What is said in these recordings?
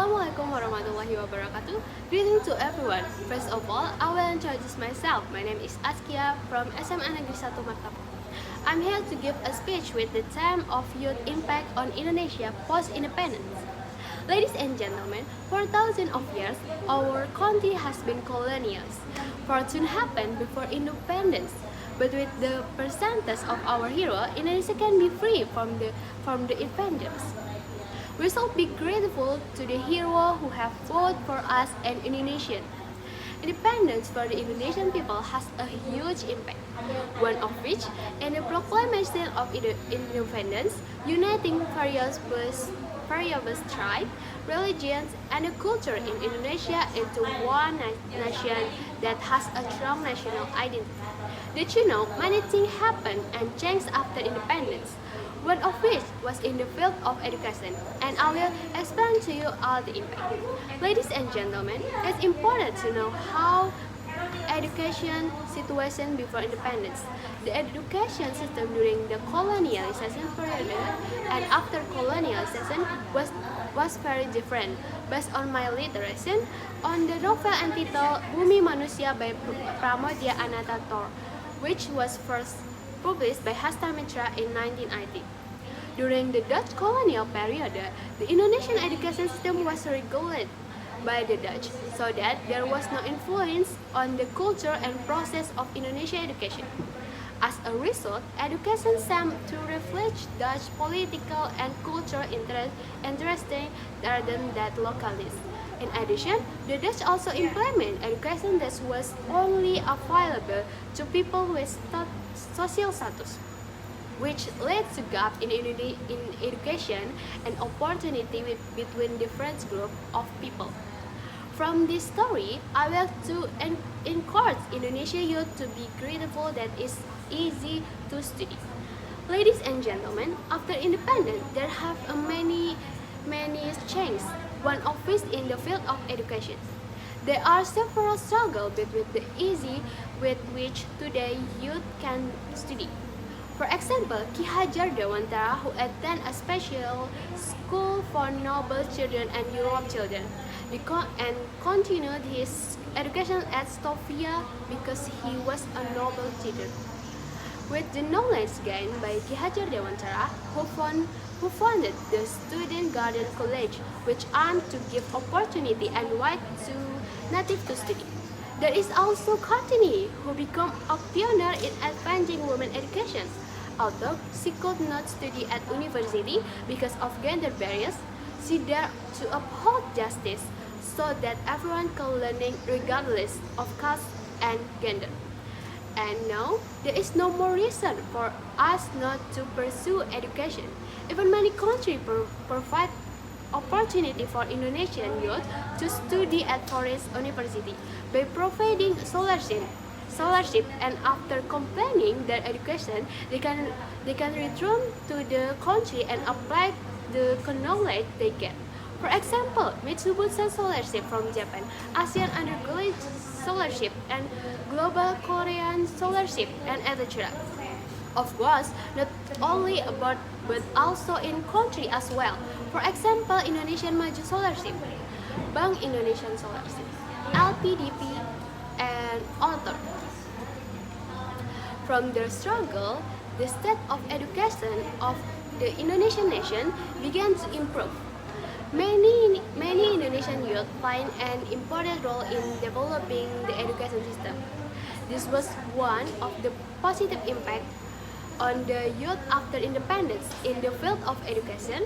Assalamualaikum warahmatullahi wabarakatuh. Greetings to everyone. First of all, I will introduce myself. My name is Askia from SMA Negeri 1 Martabat. I'm here to give a speech with the theme of youth impact on Indonesia post-independence. Ladies and gentlemen, for thousands of years, our country has been colonial. Fortune happened before independence. But with the percentage of our hero, Indonesia can be free from the invaders. We should be grateful to the hero who have fought for us and Indonesian. Independence for the Indonesian people has a huge impact, one of which in the proclamation of independence, uniting various tribes, religions, and culture in Indonesia into one nation that has a strong national identity. Did you know many things happened and changed after independence? One of which was in the field of education, and I will explain to you all the impact. Ladies and gentlemen, it's important to know how education situation before independence. The education system during the colonialization period and after colonialization was very different. Based on my literacy on the novel entitled Bumi Manusia by Pramoedya Anantatur, which was first published by Hasta Mitra in 1980. During the Dutch colonial period, the Indonesian education system was regulated by the Dutch, so that there was no influence on the culture and process of Indonesian education. As a result, education seemed to reflect Dutch political and cultural interesting rather than that localist. In addition, the Dutch also implemented education that was only available to people with social status, which led to gap in education and opportunity between different groups of people. From this story, I want to encourage Indonesian youth to be grateful that it's easy to study. Ladies and gentlemen, after independence, there have many changes, one of which in the field of education. There are several struggles between the easy with which today youth can study. For example, Ki Hajar Dewantara, who attended a special school for noble children and Europe children, and continued his education at Sofia because he was a noble teacher. With the knowledge gained by Ki Hajar Dewantara, who founded the Student Garden College, which aimed to give opportunity and right to native to study. There is also Kartini, who became a pioneer in advancing women education. Although she could not study at university because of gender barriers, she dared to uphold justice so that everyone can learn regardless of caste and gender. And now, there is no more reason for us not to pursue education. Even many countries provide opportunity for Indonesian youth to study at foreign university by providing scholarship, and after completing their education, they can return to the country and apply the knowledge they get. For example, Mitsubishi Scholarship from Japan, ASEAN Undergraduate Scholarship, and Global Korean Scholarship, and etc. Of course, not only abroad but also in country as well. For example, Indonesian Maju Scholarship, Bank Indonesian Scholarship, LPDP, and other. From their struggle, the state of education of the Indonesian nation began to improve. Many Indonesian youth played an important role in developing the education system. This was one of the positive impact on the youth after independence in the field of education,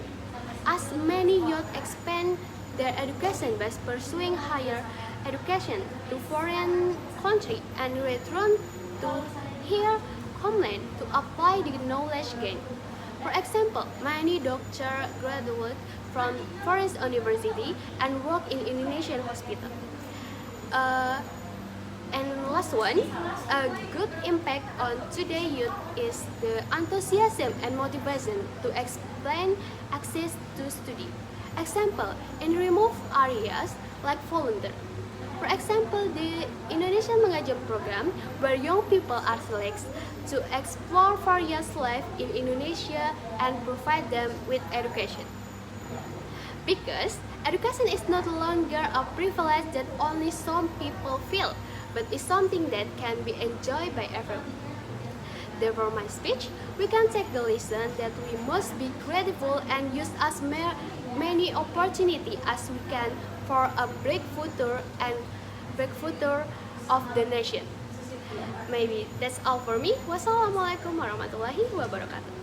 as many youth expand their education by pursuing higher education to foreign country and return to their homeland to apply the knowledge gained. For example, many doctors graduate from foreign university and work in Indonesian hospital. And last one, a good impact on today youth is the enthusiasm and motivation to explain access to study. Example, in remote areas like volunteer. For example, the Indonesian Mengajar program, where young people are selected to explore various life in Indonesia and provide them with education. Because education is no longer a privilege that only some people feel, but is something that can be enjoyed by everyone. Therefore, my speech, we can take the lesson that we must be grateful and use as many opportunity as we can for a break future of the nation. Maybe that's all for me. Wassalamualaikum warahmatullahi wabarakatuh.